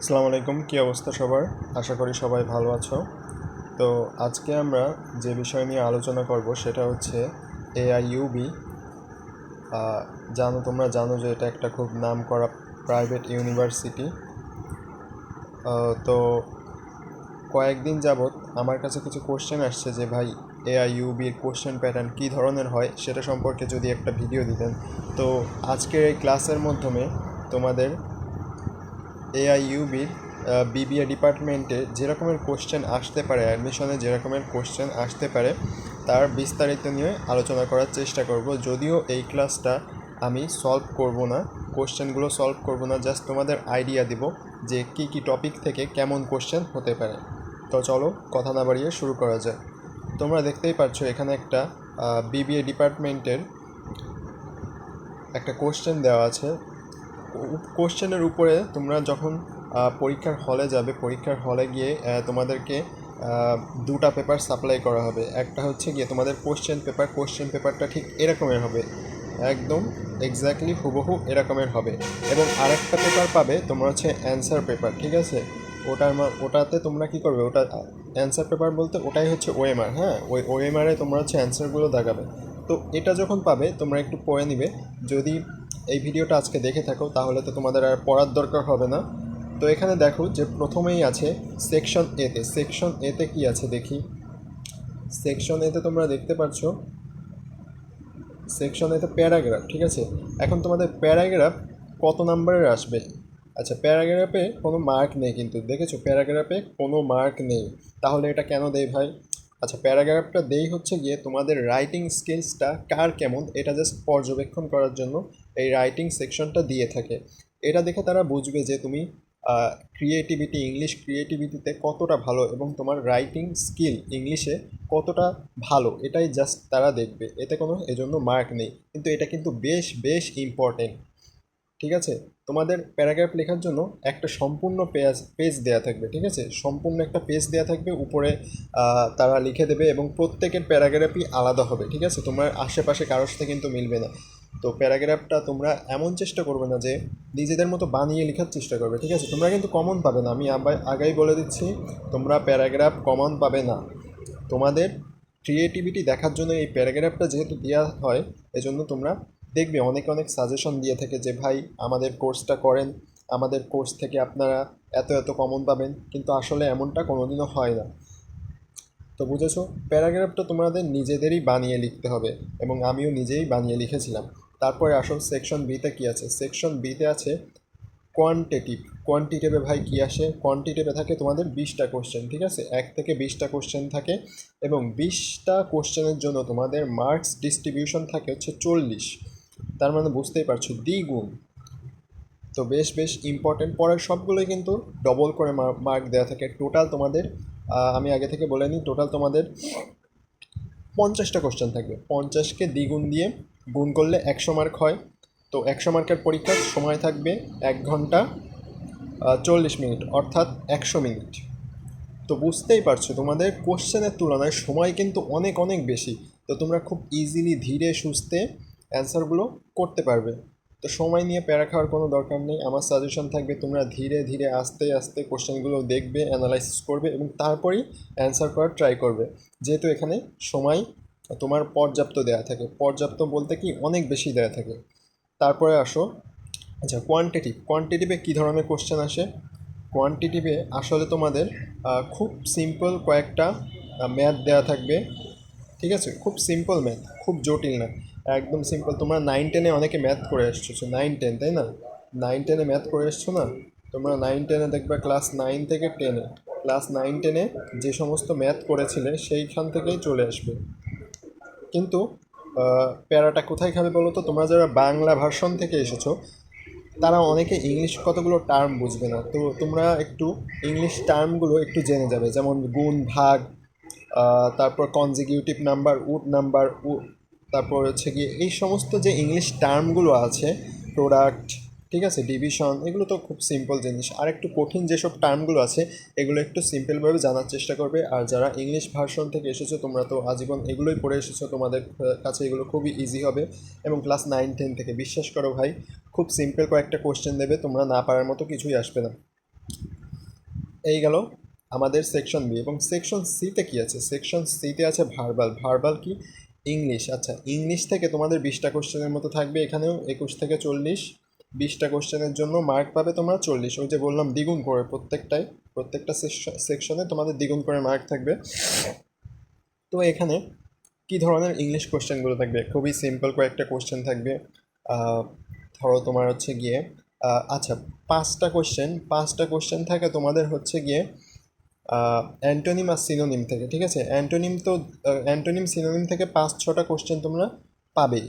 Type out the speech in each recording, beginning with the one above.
আসসালামু আলাইকুম, কী অবস্থা সবার? আশা করি সবাই ভালো আছো। তো আজকে আমরা যে বিষয় নিয়ে আলোচনা করব সেটা হচ্ছে এআইইউবি। তোমরা জানো যে এটা একটা খুব নামকরা প্রাইভেট ইউনিভার্সিটি। তো কয়েকদিন যাবৎ আমার কাছে কিছু কোশ্চেন আসছে যে ভাই, এআইইউবির কোশ্চেন প্যাটার্ন কী ধরনের হয় সেটা সম্পর্কে যদি একটা ভিডিও দিতেন। তো আজকের এই ক্লাসের মাধ্যমে তোমাদের এআইইউবির বিবিএ ডিপার্টমেন্টে যে রকমের কোশ্চেন আসতে পারে, অ্যাডমিশনে যে রকমের কোশ্চেন আসতে পারে তার বিস্তারিত নিয়ে আলোচনা করার চেষ্টা করব। যদিও এই ক্লাসটা আমি সলভ করব না, কোশ্চেনগুলো সলভ করব না, জাস্ট তোমাদের আইডিয়া দিব যে কী কী টপিক থেকে কেমন কোশ্চেন হতে পারে। তো চলো কথা না বাড়িয়ে শুরু করা যায়। তোমরা দেখতেই পাচ্ছ এখানে একটা বিবিএ ডিপার্টমেন্টের একটা কোশ্চেন দেওয়া আছে। কোশ্চেনের উপরে তোমরা যখন পরীক্ষার হলে যাবে, পরীক্ষার হলে গিয়ে তোমাদেরকে দুটা পেপার সাপ্লাই করা হবে। একটা হচ্ছে গিয়ে তোমাদের কোশ্চেন পেপারটা ঠিক এরকমের হবে, একদম এক্স্যাক্টলি হুবহু এরকমের হবে। এবং আরেকটা পেপার পাবে তোমরা হচ্ছে অ্যান্সার পেপার, ঠিক আছে? ওটাতে তোমরা কি করবে, ওটা অ্যান্সার পেপার বলতে ওটাই হচ্ছে ওএমআর। হ্যাঁ, ওই ওএমআরে তোমরা হচ্ছে অ্যান্সারগুলো দেখাবে। তো এটা যখন পাবে তোমরা একটু পড়ে নিবে। যদি এই ভিডিওটা আজকে দেখে থাকো তাহলে তো তোমাদের আর পড়ার দরকার হবে না। তো এখানে দেখো যে প্রথমেই আছে সেকশন এতে কি আছে দেখি। সেকশন এতে তোমরা দেখতে পাচ্ছ, সেকশন এতে প্যারাগ্রাফ, ঠিক আছে? এখন তোমাদের প্যারাগ্রাফ কত নাম্বারের আসবে? আচ্ছা, প্যারাগ্রাফে কোনো মার্ক নেই, কিন্তু দেখেছো প্যারাগ্রাফে কোনো মার্ক নেই। তাহলে এটা কেন দেয় ভাই? আচ্ছা, প্যারাগ্রাফটা দেই হচ্ছে গিয়ে তোমাদের রাইটিং স্কিলসটা কার কেমন এটা জাস্ট পর্যবেক্ষণ করার জন্য এই রাইটিং সেকশনটা দিয়ে থাকে। এটা দেখে তারা বুঝবে যে তুমি ইংলিশ ক্রিয়েটিভিটিতে কতটা ভালো এবং তোমার রাইটিং স্কিল ইংলিশে কতটা ভালো, এটাই জাস্ট তারা দেখবে। এতে কোনো এজন্য মার্ক নেই, কিন্তু এটা কিন্তু বেশ বেশ ইম্পর্টেন্ট, ঠিক আছে? তোমাদের প্যারাগ্রাফ লেখার জন্য একটা সম্পূর্ণ পেজ দেওয়া থাকবে, ঠিক আছে? সম্পূর্ণ একটা পেজ দেওয়া থাকবে উপরে, তারা লিখে দেবে এবং প্রত্যেকের প্যারাগ্রাফই আলাদা হবে, ঠিক আছে? তোমার আশেপাশে কারোর সাথে কিন্তু মিলবে না। তো প্যারাগ্রাফটা তোমরা এমন চেষ্টা করবে না যে নিজেদের মতো বানিয়ে লেখার চেষ্টা করবে, ঠিক আছে? তোমরা কিন্তু কমন পাবে না, আমি আগেই বলে দিচ্ছি, তোমরা প্যারাগ্রাফ কমন পাবে না। তোমাদের ক্রিয়েটিভিটি দেখার জন্য এই প্যারাগ্রাফটা যেহেতু দেওয়া হয়, এজন্য তোমরা দেখবে অনেক অনেক সাজেশন দিয়ে থাকে যে ভাই আমাদের কোর্সটা করেন, আমাদের কোর্স থেকে আপনারা এত এত কমন পাবেন, কিন্তু আসলে এমনটা কোনোদিনও হয় না। তো বুঝেছো, প্যারাগ্রাফটা তোমাদের নিজেদেরই বানিয়ে লিখতে হবে এবং আমিও নিজেই বানিয়ে লিখেছিলাম। তারপরে আসল সেকশন বিতে কী আছে? সেকশন বিতে আছে কোয়ান্টিটিভে ভাই কী আসে? কোয়ান্টিটিভে থাকে তোমাদের 20টা কোশ্চেন, ঠিক আছে? 1 থেকে 20টা কোশ্চেন থাকে এবং 20টা কোশ্চেনের জন্য তোমাদের মার্কস ডিস্ট্রিবিউশন থাকে হচ্ছে 40। তার মানে বুঝতেই পারছো, দ্বিগুণ। তো বেশ বেশ ইম্পর্টেন্ট, পরের সবগুলোই কিন্তু ডবল করে মার্ক দেওয়া থাকে। টোটাল তোমাদের আমি আগে থেকে বলে নিই, টোটাল তোমাদের 50টা কোশ্চেন থাকবে। 50কে দ্বিগুণ দিয়ে গুণ করলে 100 মার্ক হয়। তো 100 মার্কের পরীক্ষার সময় থাকবে 1 ঘন্টা 40 মিনিট, অর্থাৎ 100 মিনিট। তো বুঝতেই পারছো তোমাদের কোশ্চেনের তুলনায় সময় কিন্তু অনেক অনেক বেশি। তো তোমরা খুব ইজিলি ধীরে সুস্থে অ্যান্সারগুলো করতে পারবে। তো সময় নিয়ে প্যারা খাওয়ার কোনো দরকার নেই। আমার সাজেশন থাকবে তোমরা ধীরে ধীরে আস্তে আস্তে কোশ্চেনগুলো দেখবে, অ্যানালাইসিস করবে এবং তারপরেই অ্যান্সার করার ট্রাই করবে। যেহেতু এখানে সময় তোমার পর্যাপ্ত দেওয়া থাকে, পর্যাপ্ত বলতে কি অনেক বেশি দেওয়া থাকে। তারপরে আসো, আচ্ছা, কোয়ান্টিটিভে কী ধরনের কোশ্চেন আসে? কোয়ান্টিটিভে আসলে তোমাদের খুব সিম্পল কয়েকটা ম্যাথ দেওয়া থাকবে, ঠিক আছে? খুব সিম্পল ম্যাথ, খুব জটিল না, একদম সিম্পল। তোমরা 9-10-এ অনেকে ম্যাথ করে এসছো, 9-10, তাই না? 9-10-এ ম্যাথ করে এসছো না? তোমরা 9-10-এ দেখবে ক্লাস 9 থেকে 10-এ, ক্লাস 9-10-এ যে সমস্ত ম্যাথ করেছিলে সেইখান থেকেই চলে আসবে। কিন্তু প্যারাটা কোথায় খাবে বলো তো? তোমরা যারা বাংলা ভার্সন থেকে এসেছো তারা অনেকে ইংলিশ কতগুলো টার্ম বুঝবে না। তো তোমরা একটু ইংলিশ টার্মগুলো একটু জেনে যাবে, যেমন গুণ, ভাগ, তারপর কনজিকিউটিভ নাম্বার, তারপর হচ্ছে গিয়ে এই সমস্ত যে ইংলিশ টার্মগুলো আছে, প্রোডাক্ট, ঠিক আছে, ডিভিশন, এগুলো তো খুব সিম্পল জিনিস। আর একটু কঠিন যেসব টার্মগুলো আছে এগুলো একটু সিম্পলভাবে জানার চেষ্টা করবে। আর যারা ইংলিশ ভার্সন থেকে এসেছো তোমরা তো আজীবন এগুলোই পড়ে এসেছো, তোমাদের কাছে এগুলো খুবই ইজি হবে। এবং ক্লাস 9-10 থেকে বিশ্বাস করো ভাই, খুব সিম্পল কয়েকটা কোশ্চেন দেবে, তোমরা না পারার মতো কিছুই আসবে না। এই গেল আমাদের সেকশন বি। এবং সেকশন সিতে কী আছে? সেকশন সিতে আছে ভার্বাল। ভার্বাল কি? ইংলিশ। আচ্ছা, ইংলিশ থেকে তোমাদের 20টা কোশ্চেনের মতো থাকবে, এখানেও 21 থেকে 40। 20টা কোশ্চেনের জন্য মার্ক পাবে তোমরা 40। ওই যে বললাম দ্বিগুণ করে প্রত্যেকটা সেকশনে তোমাদের দ্বিগুণ করে মার্ক থাকবে। তো এখানে কী ধরনের ইংলিশ কোশ্চেনগুলো থাকবে? খুবই সিম্পল কয়েকটা কোশ্চেন থাকবে। ধরো তোমার হচ্ছে গিয়ে আচ্ছা, 5টা কোশ্চেন থাকে তোমাদের হচ্ছে গিয়ে অ্যান্টোনিম আর সিনোনিম থেকে। ঠিক আছে, অ্যান্টোনিম সিনোনিম থেকে 5-6টা কোশ্চেন তোমরা পাবেই।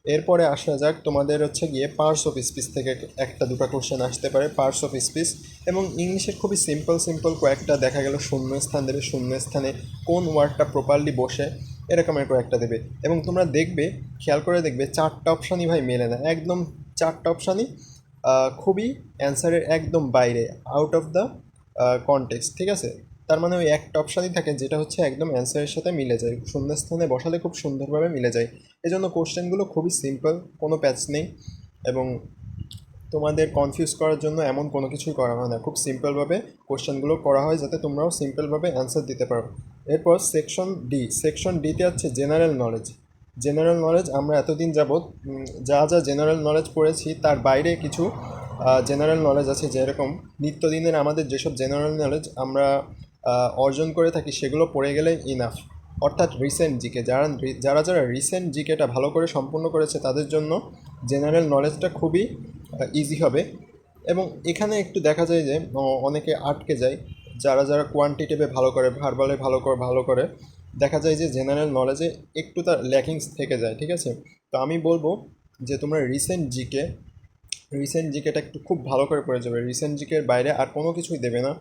এরপরে আসা যাক তোমাদের হচ্ছে গিয়ে পার্টস অফ স্পিচ থেকে 1-2টা কোশ্চেন আসতে পারে, পার্টস অফ স্পিচ। এবং ইংলিশের খুবই সিম্পল কয়েকটা দেখা গেল শূন্যস্থান দেবে, শূন্যস্থানে কোন ওয়ার্ডটা প্রপারলি বসে এরকমের কয়েকটা দেবে। এবং তোমরা দেখবে, খেয়াল করে দেখবে 4টা অপশানই ভাই মেলে না, একদম 4টা অপশানই খুবই অ্যান্সারের একদম বাইরে, আউট অফ দ্য কনটেক্সট। ঠিক আছে, তার মানে ওই একটা অপশানই থাকে যেটা হচ্ছে একদম অ্যান্সারের সাথে মিলে যায়, শূন্যস্থানে বসালে খুব সুন্দরভাবে মিলে যায়। এজন্য কোশ্চেনগুলো খুবই সিম্পল, কোনো প্যাচ নেই। এবং তোমাদের কনফিউজ করার জন্য এমন কোনো কিছুই করা হয় না, খুব সিম্পলভাবে কোশ্চেনগুলো করা হয় যাতে তোমরাও সিম্পলভাবে অ্যান্সার দিতে পারো। এরপর সেকশন ডিতে আছে জেনারেল নলেজ। জেনারেল নলেজ আমরা এতদিন যাবৎ যা জেনারেল নলেজ পড়েছি তার বাইরে কিছু জেনারেল নলেজ আছে, যেরকম নিত্যদিনের আমাদের যেসব জেনারেল নলেজ আমরা অর্জন করে থাকি সেগুলো পড়ে গেলে ইনাফ। অর্থাৎ রিসেন্ট জিকে, যারা রিসেন্ট জিকেটা ভালো করে সম্পূর্ণ করেছে তাদের জন্য জেনারেল নলেজটা খুবই ইজি হবে। এবং এখানে একটু দেখা যায় যে অনেকে আটকে যায়, যারা কোয়ান্টিটিভে ভালো করে, ভার্বালে ভালো করে দেখা যায় যে জেনারেল নলেজে একটু তার ল্যাকিংস থেকে যায়। ঠিক আছে, তো আমি বলবো যে তোমরা রিসেন্ট জিকেটা একটু খুব ভালো করে পড়ে যাবে, রিসেন্ট জিকের বাইরে আর কোনো কিছুই দেবে না।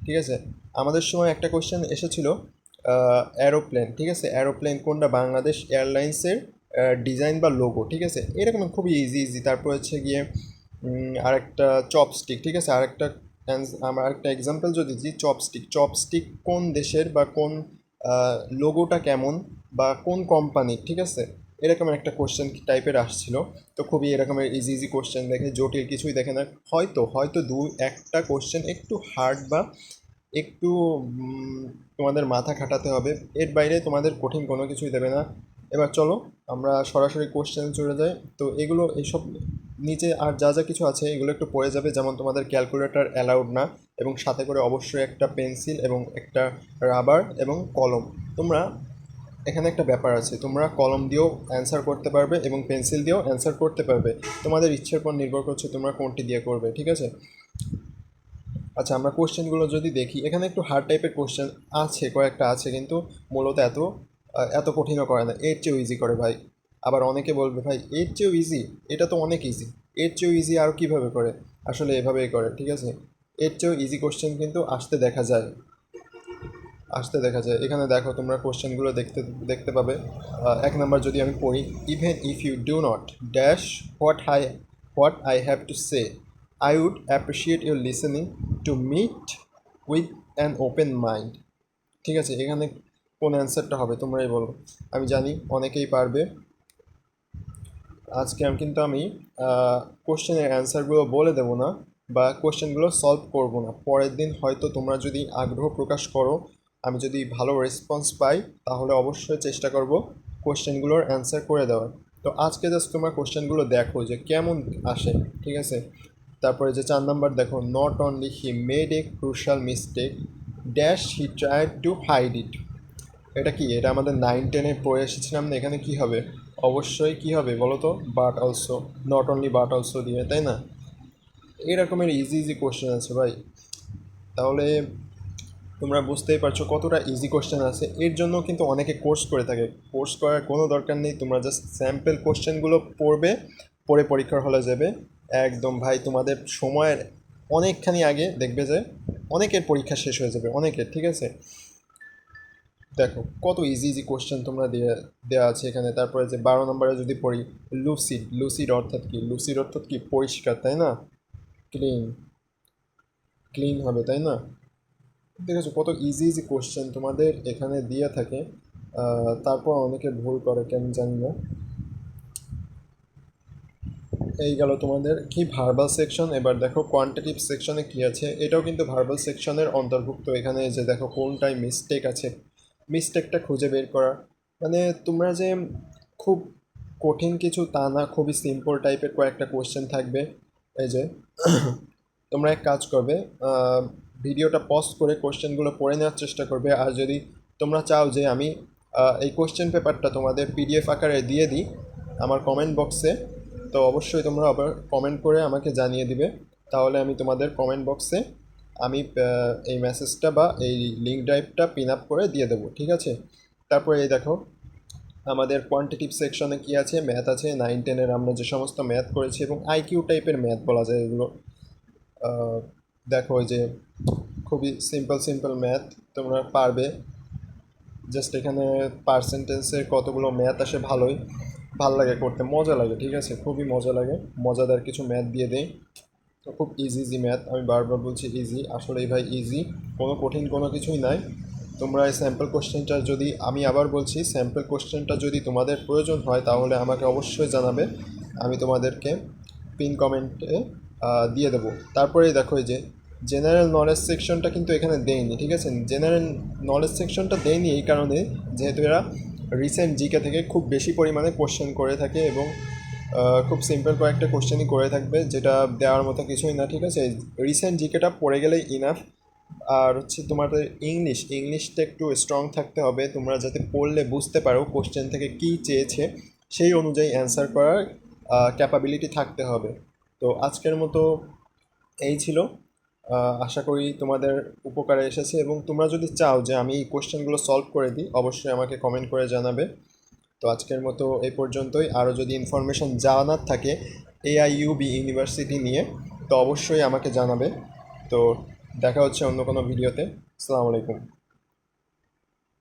ঠিক আছে, আমাদের সময় একটা কোশ্চেন এসেছিল অ্যারোপ্লেন। ঠিক আছে, অ্যারোপ্লেন কোনটা? বাংলাদেশ এয়ারলাইন্সের ডিজাইন বা লোগো। ঠিক আছে, এরকম খুবই ইজি। তারপর হচ্ছে গিয়ে আরেকটা চপস্টিক। ঠিক আছে, আমার আরেকটা এক্সাম্পল যদি দিই, চপস্টিক কোন দেশের বা কোন লোগোটা কেমন বা কোন কোম্পানির। ঠিক আছে, এরকমের একটা কোশ্চেন টাইপের আসছিল। তো খুবই এরকমের ইজি কোশ্চেন দেখে, জটিল কিছুই দেখে না। হয়তো একটা কোশ্চেন একটু হার্ড বা একটু তোমাদের মাথা খাটাতে হবে, এর বাইরে তোমাদের কঠিন কোনো কিছুই দেবে না। এবার চলো আমরা সরাসরি কোশ্চেন চলে যাই। তো এইসব নিচে আর যা কিছু আছে এগুলো একটু পড়ে যাবে, যেমন তোমাদের ক্যালকুলেটর অ্যালাউড না, এবং সাথে করে অবশ্যই একটা পেন্সিল এবং একটা রাবার এবং কলম। তোমরা এখানে একটা ব্যাপার আছে, তোমরা কলম দিয়েও অ্যান্সার করতে পারবে এবং পেন্সিল দিয়েও অ্যান্সার করতে পারবে, তোমাদের ইচ্ছের উপর নির্ভর করছে তোমরা কোনটি দিয়ে করবে। ঠিক আছে, আচ্ছা আমরা কোশ্চেনগুলো যদি দেখি, এখানে একটু হার্ড টাইপের কোশ্চেন আছে, কয়েকটা আছে, কিন্তু মূলত এত কঠিনও করে না, এর চেয়েও ইজি করে ভাই। আবার অনেকে বলবে ভাই এর চেয়েও ইজি, এটা তো অনেক ইজি, এর চেয়েও ইজি আর কীভাবে করে? আসলে এভাবেই করে। ঠিক আছে, এর চেয়েও ইজি কোশ্চেন কিন্তু আসতে দেখা যায়। এখানে দেখো তোমরা কোশ্চেনগুলো দেখতে পাবে। 1 নাম্বার যদি আমি পড়ি, even if you do not dash what I have to say, I would appreciate your listening to meet with an open mind. ঠিক আছে, এখানে কোন অ্যান্সারটা হবে তোমরাই বলো, আমি জানি অনেকেই পারবে। আজকে আমি কোশ্চেনের অ্যান্সারগুলো বলে দেবো না বা কোশ্চেনগুলো সলভ করব না, পরের দিন হয়তো তোমরা যদি আগ্রহ প্রকাশ করো, আমি যদি ভালো রেসপন্স পাই, তাহলে অবশ্যই চেষ্টা করব কোশ্চেনগুলোর অ্যান্সার করে দেওয়ার। তো আজকে জাস্ট তোমরা কোশ্চেনগুলো দেখো যে কেমন আসে। ঠিক আছে, তারপরে যে 4 নাম্বার দেখো, not only he made a crucial mistake dash he tried to hide it. এটা কি? এটা আমাদের 9-10-এ পড়ে এসেছিলাম না? এখানে কি হবে? অবশ্যই কি হবে বলো তো? But also, not only but also দিয়ে, তাই না? এরকমের ইজি কোশ্চেন আছে ভাই। তাহলে তোমরা বুঝতেই পারছো কতটা ইজি কোশ্চেন আছে। এর জন্য কিন্তু অনেকে কোর্স করে থাকে, কোর্স করার কোনো দরকার নেই, তোমরা জাস্ট স্যাম্পল কোশ্চেনগুলো পড়বে, পড়ে পরীক্ষার হলে যাবে। একদম ভাই তোমাদের সময়ের অনেকখানি আগে দেখবে যে অনেকের পরীক্ষা শেষ হয়ে যাবে, অনেকের। ঠিক আছে, দেখো কত ইজি ইজি কোশ্চেন তোমরা দেওয়া আছে এখানে। তারপরে যে 12 নম্বরে যদি পড়ি, লুসিড, লুসিড অর্থাৎ কি? লুসিড অর্থাৎ কি? পরিষ্কার, তাই না? ক্লিন, ক্লিন হবে, তাই না? দেখেছো কত ইজি ইজি কোশ্চেন তোমাদের এখানে দিয়ে থাকে। তারপর অনেকে ভুল করে কেন জানি না। এই গেল তোমাদের কি ভার্বাল সেকশন। এবার দেখো কোয়ান্টিটিভ সেকশনে কি আছে, এটাও কিন্তু ভার্বাল সেকশনের অন্তর্ভুক্ত। এখানে যে দেখো কোনটায় মিস্টেক আছে, মিস্টেকটা খুঁজে বের করা। মানে তোমরা যে খুব কঠিন কিছু তা না, খুবই সিম্পল টাইপের কয়েকটা কোশ্চেন থাকবে। এই যে তোমরা এক কাজ করবে, ভিডিওটা পজ করে কোশ্চেনগুলো পড়ে নেওয়ার চেষ্টা করবে। আর যদি তোমরা চাও যে আমি এই কোশ্চেন পেপারটা তোমাদের পিডিএফ আকারে দিয়ে দিই আমার কমেন্ট বক্সে, তো অবশ্যই তোমরা আবার কমেন্ট করে আমাকে জানিয়ে দিবে। তাহলে আমি তোমাদের কমেন্ট বক্সে আমি এই মেসেজটা বা এই লিঙ্ক ড্রাইভটা পিন আপ করে দিয়ে দেবো, ঠিক আছে? তারপরে এই দেখো আমাদের কোয়ান্টিটিভ সেকশনে কি আছে, ম্যাথ আছে। 9-10-এর আমরা যে সমস্ত ম্যাথ করেছি এবং আইকিউ টাইপের ম্যাথ বলা যায় এগুলো। আহ, দেখো ওই যে খুবই সিম্পল সিম্পল ম্যাথ তোমরা পারবে। জাস্ট এখানে পার্সেন্টেন্সের কতগুলো ম্যাথ আসে, ভালোই ভাল লাগে করতে, মজা লাগে, ঠিক আছে? খুবই মজা লাগে, মজাদার কিছু ম্যাথ দিয়ে দেয়। তো খুব ইজি ইজি ম্যাথ, আমি বারবার বলছি ইজি, আসলেই ভাই ইজি, কোনো কঠিন কোনো কিছুই নাই। তোমরা এই স্যাম্পল কোশ্চেনটা যদি, আমি আবার বলছি, স্যাম্পল কোশ্চেনটা যদি তোমাদের প্রয়োজন হয় তাহলে আমাকে অবশ্যই জানাবে, আমি তোমাদেরকে পিন কমেন্টে দিয়ে দেবো। তারপরে দেখো এই যে জেনারেল নলেজ সেকশনটা কিন্তু এখানে দেয়নি, ঠিক আছে? জেনারেল নলেজ সেকশনটা দেয়নি এই কারণে যেহেতু এরা রিসেন্ট জিকে থেকে খুব বেশি পরিমাণে কোশ্চেন করে থাকে এবং খুব সিম্পল কয়েকটা কোশ্চেনই করে থাকবে, যেটা দেওয়ার মতো কিছুই না, ঠিক আছে? রিসেন্ট জিকেটা পড়ে গেলেই ইনাফ। আর হচ্ছে তোমাদের ইংলিশটা একটু স্ট্রং থাকতে হবে, তোমরা যাতে পড়লে বুঝতে পারো কোশ্চেন থেকে কী চেয়েছে, সেই অনুযায়ী অ্যান্সার করার ক্যাপাবিলিটি থাকতে হবে। তো আজকের মতো এই ছিল। আশা করি তোমাদের উপকারে এসেছে এবং তোমরা যদি চাও যে আমি এই কোশ্চেনগুলো সলভ করে দিই অবশ্যই আমাকে কমেন্ট করে জানাবে। তো আজকের মতো এই পর্যন্তই। আরও যদি ইনফরমেশন জানার থাকে AIUB ইউনিভার্সিটি নিয়ে তো অবশ্যই আমাকে জানাবে। তো দেখা হচ্ছে অন্য কোনো ভিডিওতে। আসসালামু আলাইকুম।